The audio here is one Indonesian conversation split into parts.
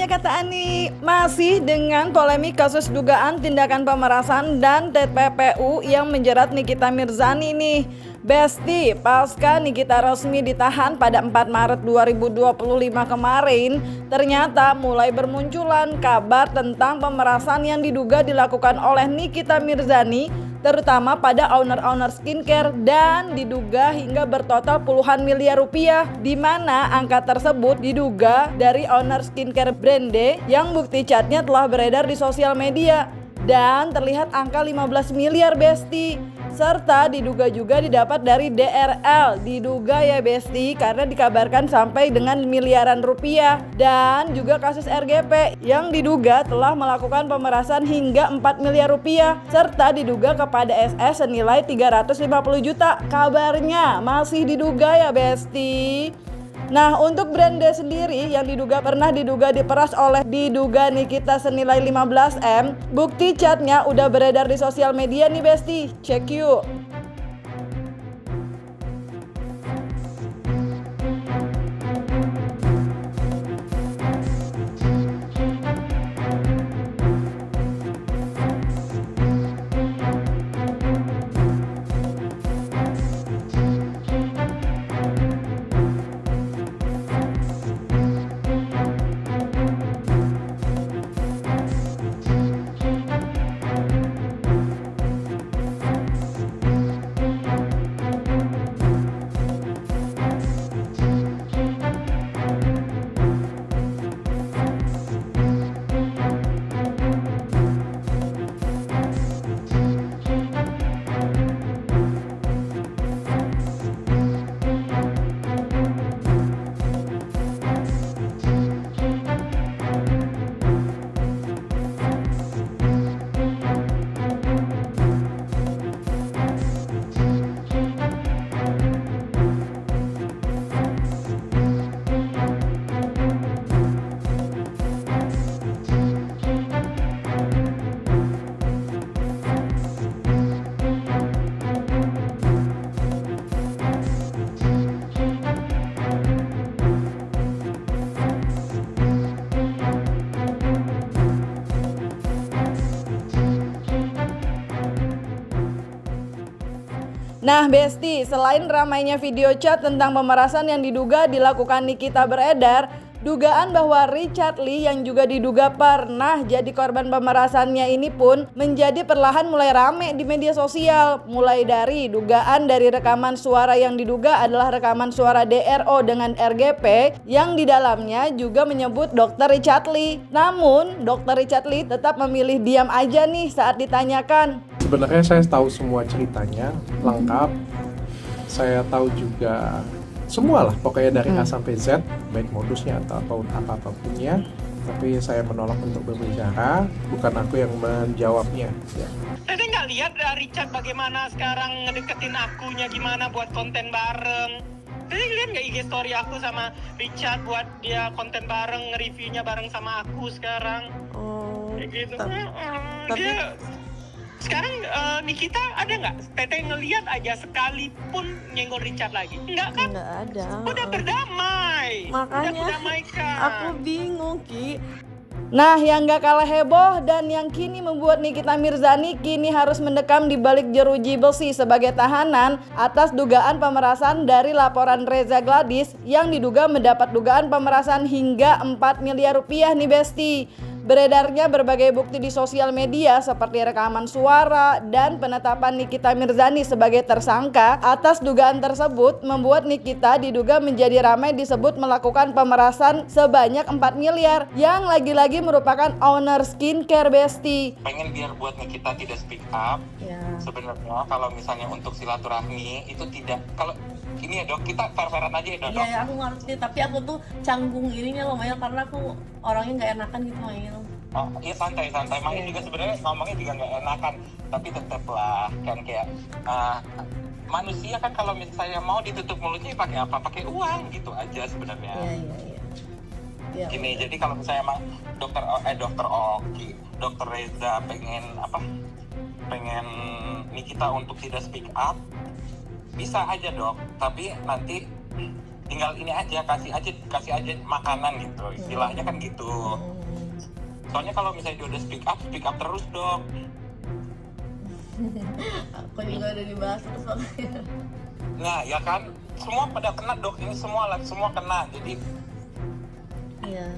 aja kata Ani. Masih dengan polemik kasus dugaan tindakan pemerasan dan TPPU yang menjerat Nikita Mirzani nih. Besti, pasca Nikita resmi ditahan pada 4 Maret 2025 kemarin, ternyata mulai bermunculan kabar tentang pemerasan yang diduga dilakukan oleh Nikita Mirzani, terutama pada owner-owner skincare, dan diduga hingga bertotal puluhan miliar rupiah, di mana angka tersebut diduga dari owner skincare Brande yang bukti chatnya telah beredar di sosial media dan terlihat angka 15 miliar Besti. Serta diduga juga didapat dari DRL, diduga ya Besti, karena dikabarkan sampai dengan miliaran rupiah. Dan juga kasus RGP yang diduga telah melakukan pemerasan hingga 4 miliar rupiah, serta diduga kepada SS senilai 350 juta. Kabarnya masih diduga ya Besti. Nah, untuk Brande sendiri yang pernah diduga diperas oleh diduga Nikita senilai 15M, bukti chatnya udah beredar di sosial media nih Besti, cek yuk. Nah Besti, selain ramainya video chat tentang pemerasan yang diduga dilakukan Nikita beredar, dugaan bahwa Richard Lee yang juga diduga pernah jadi korban pemerasannya ini pun menjadi perlahan mulai rame di media sosial. Mulai dari dugaan dari rekaman suara yang diduga adalah rekaman suara DRO dengan RGP yang di dalamnya juga menyebut Dr. Richard Lee. Namun Dr. Richard Lee tetap memilih diam aja nih saat ditanyakan. Sebenarnya saya tahu semua ceritanya lengkap. Saya tahu juga semua lah pokoknya dari A sampai Z, baik modusnya atau apapun-nya. Tapi saya menolak untuk berbicara, bukan aku yang menjawabnya ya. Tadi nggak lihat Richard bagaimana sekarang ngedeketin akunya gimana buat konten bareng. Tadi lihat nggak IG story aku sama Richard buat dia konten bareng, nge-reviewnya bareng sama aku sekarang. Oh, kayak gitu. tapi Dia sekarang Nikita ada nggak? Teteh ngelihat aja sekalipun nyenggol Richard lagi? Enggak kan? nggak ada. Udah berdamai. Makanya Udah berdamaikan. aku bingung Ki. Nah, yang gak kalah heboh dan yang kini membuat Nikita Mirzani kini harus mendekam di balik jeruji besi sebagai tahanan atas dugaan pemerasan dari laporan Reza Gladys yang diduga mendapat dugaan pemerasan hingga 4 miliar rupiah nih Besti. Beredarnya berbagai bukti di sosial media seperti rekaman suara dan penetapan Nikita Mirzani sebagai tersangka atas dugaan tersebut membuat Nikita diduga menjadi ramai disebut melakukan pemerasan sebanyak 4 miliar yang lagi-lagi merupakan owner skincare Besti. Pengen biar buat Nikita tidak speak up. Ya. Sebenarnya kalau misalnya untuk silaturahmi itu tidak, kalau ini ya dok, kita fair-fairan aja ya dok. Iya, aku ngerti, tapi aku tuh canggung ininya loh Mayel, karena aku orangnya nggak enakan gitu Mayel. Oh iya, santai-santai, Main juga sebenarnya ngomongnya juga nggak enakan, tapi tetap lah kan kayak manusia kan kalau misalnya mau ditutup mulutnya pakai apa? Pakai uang gitu aja sebenarnya. Iya. Gini, jadi kalau misalnya emang dokter Oki, dokter Reza pengen Nikita untuk tidak speak up, bisa aja dok, tapi nanti tinggal ini aja, kasih aja makanan gitu, istilahnya kan gitu. Soalnya kalau misalnya dia udah speak up terus dok. Aku juga udah dibahas terus makanya. Nah ya kan, semua pada kena dok, ini semua kena, jadi Iya,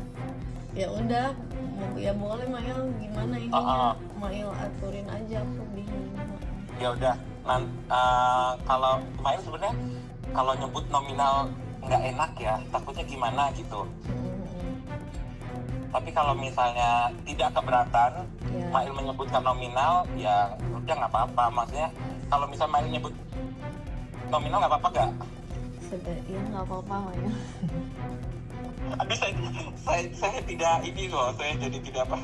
ya udah, ya boleh Mail, gimana ini Mail aturin aja, aku bingung. ya udah. Kalau Mail sebenarnya kalau nyebut nominal nggak enak ya, takutnya gimana gitu. Tapi kalau misalnya tidak keberatan, Ya. Mail menyebutkan nominal, ya udah nggak apa-apa. Maksudnya kalau misalnya Mail nyebut nominal nggak apa-apa nggak? Ya nggak apa-apa Mail. Aduh, saya tidak ini loh, saya jadi tidak apa.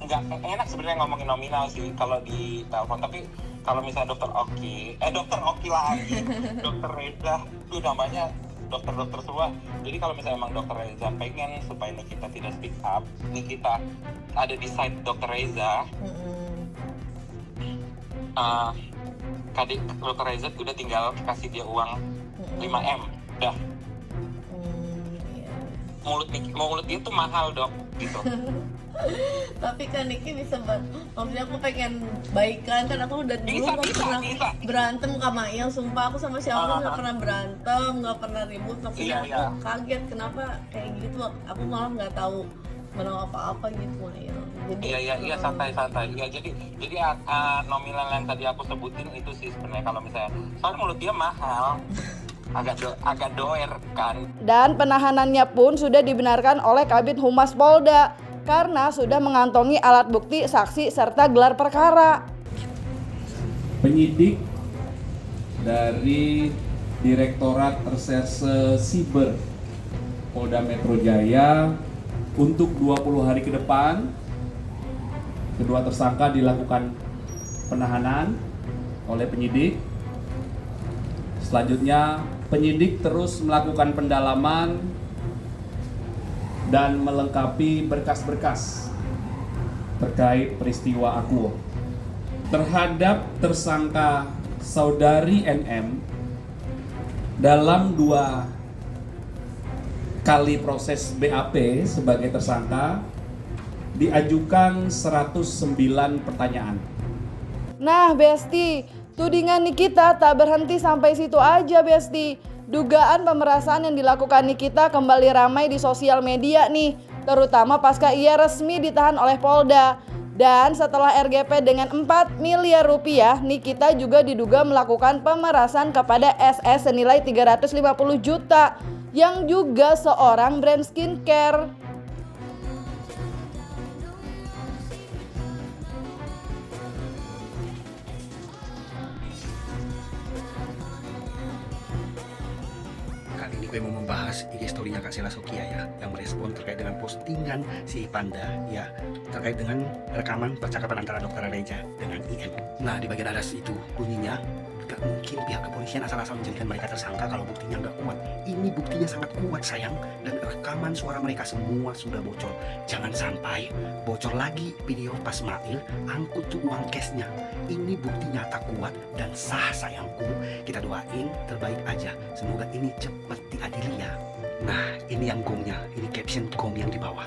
Nggak enak sebenarnya ngomongin nominal sih kalau di telepon. Tapi kalau misalnya dokter Oki lagi, dokter Reza, itu namanya dokter semua. Jadi kalau misalnya emang dokter Reza pengen supaya Nikita tidak speak up, Nikita ada di side dokter Reza, dokter Reza udah tinggal kasih dia uang 5M, udah. Iya. Mulut dia tuh mahal dok, gitu. Tapi kan Niki bisa maksudnya aku pengen baikan kan, aku udah dulu Bisa, nggak bisa, pernah bisa. berantem sama Mail, sumpah aku sama siapa nggak pernah berantem, nggak pernah ribut, maksudnya Iya, aku kaget kenapa kayak gitu, aku malah nggak tahu menang apa-apa gitu Mail. Jadi Iya santai. Ya jadi nominal yang tadi aku sebutin itu sih sebenarnya kalau misalnya soal mulut dia mahal, agak doer kan. Dan penahanannya pun sudah dibenarkan oleh Kabid Humas Polda karena sudah mengantongi alat bukti, saksi, serta gelar perkara. Penyidik dari Direktorat Reserse Siber Polda Metro Jaya untuk 20 hari ke depan kedua tersangka dilakukan penahanan oleh penyidik. Selanjutnya penyidik terus melakukan pendalaman dan melengkapi berkas-berkas terkait peristiwa Akuo. Terhadap tersangka saudari NM dalam 2 kali proses BAP sebagai tersangka diajukan 109 pertanyaan. Nah Besti, tudingan Nikita tak berhenti sampai situ aja Besti. Dugaan pemerasan yang dilakukan Nikita kembali ramai di sosial media nih, terutama pasca ia resmi ditahan oleh Polda. Dan setelah RGP dengan 4 miliar rupiah, Nikita juga diduga melakukan pemerasan kepada SS senilai 350 juta yang juga seorang brand skincare. Kali ini gue mau membahas IG story-nya Kak Sheila Sokia ya, yang merespon terkait dengan postingan si Panda ya, terkait dengan rekaman percakapan antara Dr. Reza dengan IM. Nah, di bagian atas itu bunyinya, gak mungkin pihak kepolisian asal-asal menjadikan mereka tersangka kalau buktinya gak kuat. Ini buktinya sangat kuat sayang, dan rekaman suara mereka semua sudah bocor. Jangan sampai bocor lagi video pas Mail angkut tuh uang cashnya. Ini bukti nyata kuat dan sah sayangku. Kita doain terbaik aja, semoga ini cepat diadili ya. Nah, ini yang gongnya, ini caption gong yang di bawah.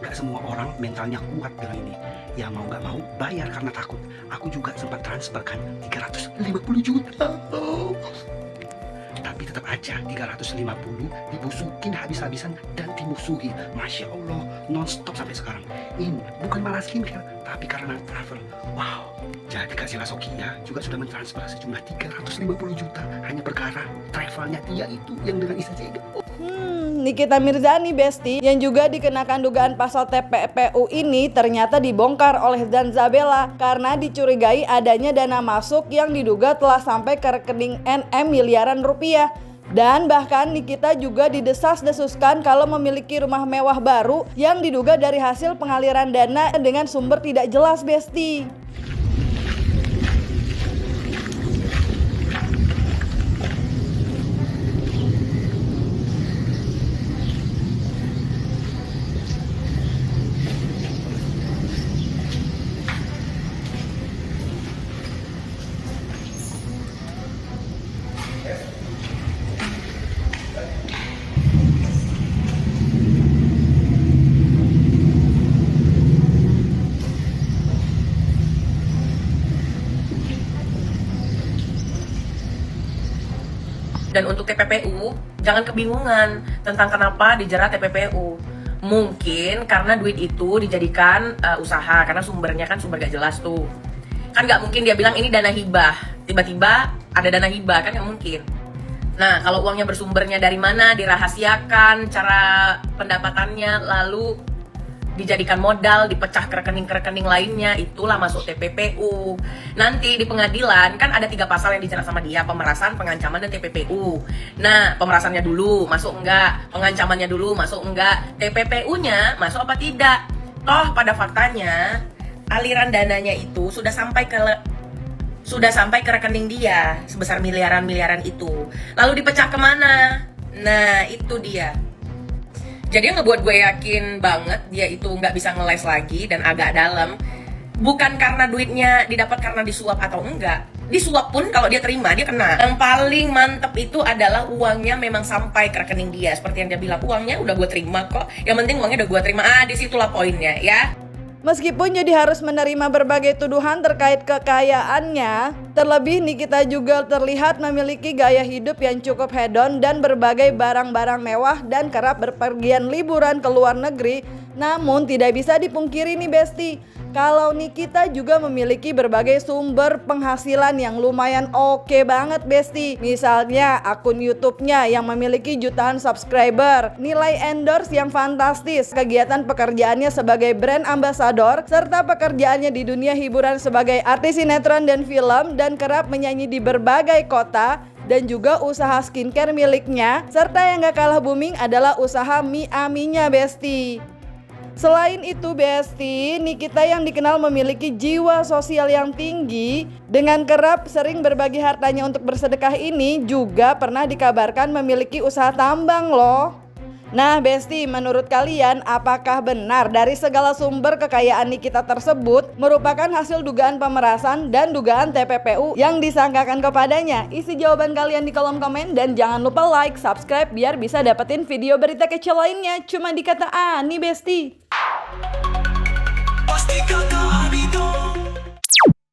Gak semua orang mentalnya kuat dengan ini. Ya mau gak mau bayar karena takut. Aku juga sempat transferkan 350 juta. Tapi tetap aja 350 dibusukin habis-habisan dan dimusuhi. Masya Allah, non-stop sampai sekarang. Ini bukan malah skincare, tapi karena travel. Wow. Jadi Kak Sheila Sokia juga sudah mentransfer sejumlah 350 juta hanya perkara travelnya dia itu yang dengan istri saya. Nikita Mirzani Besti yang juga dikenakan dugaan pasal TPPU ini ternyata dibongkar oleh Zanzabela karena dicurigai adanya dana masuk yang diduga telah sampai ke rekening NM miliaran rupiah. Dan bahkan Nikita juga didesas-desuskan kalau memiliki rumah mewah baru yang diduga dari hasil pengaliran dana dengan sumber tidak jelas Besti. Dan untuk TPPU, jangan kebingungan tentang kenapa dijerat TPPU. Mungkin karena duit itu dijadikan usaha, karena sumbernya kan sumber gak jelas tuh. Kan gak mungkin dia bilang ini dana hibah, tiba-tiba ada dana hibah, kan gak mungkin. Nah, kalau uangnya bersumbernya dari mana, dirahasiakan cara pendapatannya, lalu dijadikan modal, dipecah ke rekening lainnya, itulah masuk TPPU. Nanti di pengadilan kan ada 3 pasal yang dijerat sama dia, pemerasan, pengancaman, dan TPPU. Nah, pemerasannya dulu masuk enggak, pengancamannya dulu masuk enggak, TPPU-nya masuk apa tidak. Toh pada faktanya aliran dananya itu sudah sampai ke rekening dia sebesar miliaran itu. Lalu dipecah kemana? Nah, itu dia. Jadi yang ngebuat gue yakin banget dia itu nggak bisa ngeles lagi dan agak dalam, bukan karena duitnya didapat karena disuap atau enggak. Disuap pun kalau dia terima, dia kena. Yang paling mantep itu adalah uangnya memang sampai ke rekening dia. Seperti yang dia bilang, uangnya udah gue terima kok. Yang penting uangnya udah gue terima. Disitulah poinnya ya. Meskipun jadi harus menerima berbagai tuduhan terkait kekayaannya, terlebih Nikita juga terlihat memiliki gaya hidup yang cukup hedon dan berbagai barang-barang mewah dan kerap berpergian liburan ke luar negeri. Namun tidak bisa dipungkiri nih Besti, kalau Nikita juga memiliki berbagai sumber penghasilan yang lumayan oke banget Besti. Misalnya akun YouTube-nya yang memiliki jutaan subscriber, nilai endorse yang fantastis, kegiatan pekerjaannya sebagai brand ambassador, serta pekerjaannya di dunia hiburan sebagai artis sinetron dan film, dan kerap menyanyi di berbagai kota, dan juga usaha skincare miliknya, serta yang gak kalah booming adalah usaha mie Aminya Besti. Selain itu Besti, Nikita yang dikenal memiliki jiwa sosial yang tinggi, dengan kerap sering berbagi hartanya untuk bersedekah ini juga pernah dikabarkan memiliki usaha tambang loh. Nah Besti, menurut kalian apakah benar dari segala sumber kekayaan Nikita tersebut merupakan hasil dugaan pemerasan dan dugaan TPPU yang disangkakan kepadanya? Isi jawaban kalian di kolom komen dan jangan lupa like, subscribe biar bisa dapetin video berita kecil lainnya cuma di Kata Ani Besti.